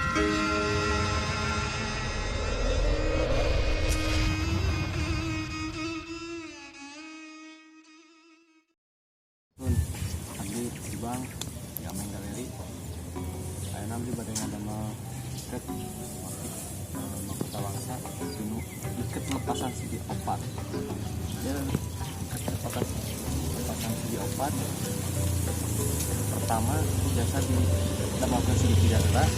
Abdi di Bang ya main galeri saya nanti badai ada mau iket mahkota bangsa dinu iket lepasan segi opat dia iket lepasan segi opat pertama biasa di kita melakukan segi 3 gerak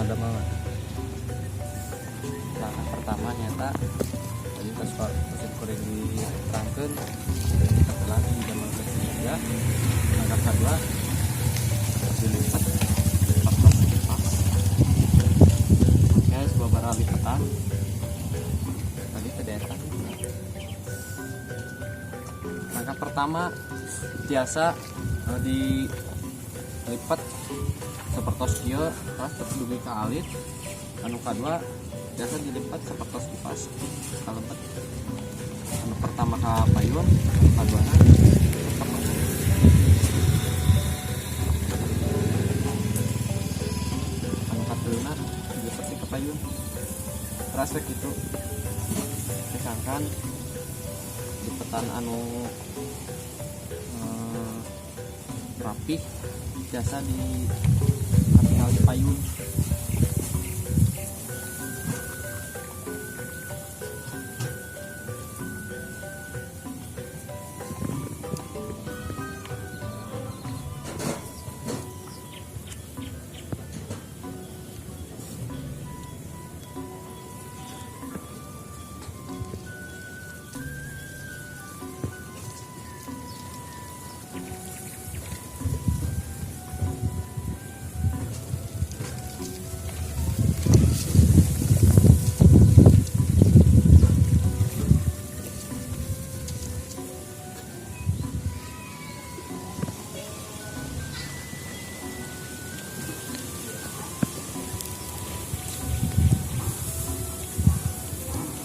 ada mau langkah pertama nyata jadi pas mesin kuring diterangkan kita lagi dan melakukan segi 3 langkah kedua dilipat 14 kipas oke sebuah barang lipatan tadi kedetak langkah pertama biasa dilipat sepertos kieu terus dugi ke alit anu kedua biasa dilipat sepertos kipas kalempet anu pertama ke payung anu kaduana seperti ke payung terasa gitu misalkan di petan anu rapih biasa di tinggal di payung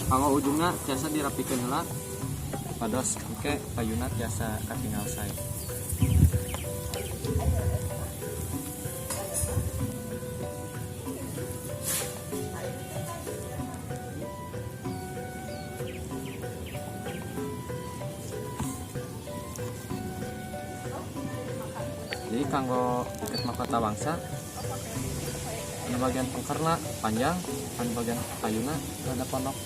kalau ujungnya biasa dirapikan heula pados oke payuna biasa katinggal saya jadi kanggo iket mahkota bangsa anu bagian pengkerna panjang anu bagian payuna ada pondok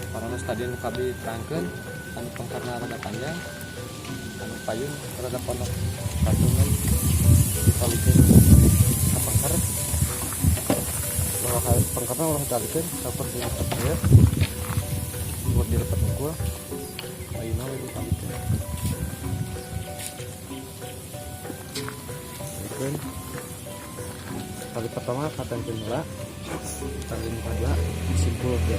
para tadi anu kabi terangkeun anu pengkerna rada panjang anu payun rada pondok patungan dikalikeun ka pengker bahwa pengkerna ulah dikalikeun saperti dilepet buat dilepet unggul payuna we dikalikeun kali pertama kata heula kali kedua simpul ya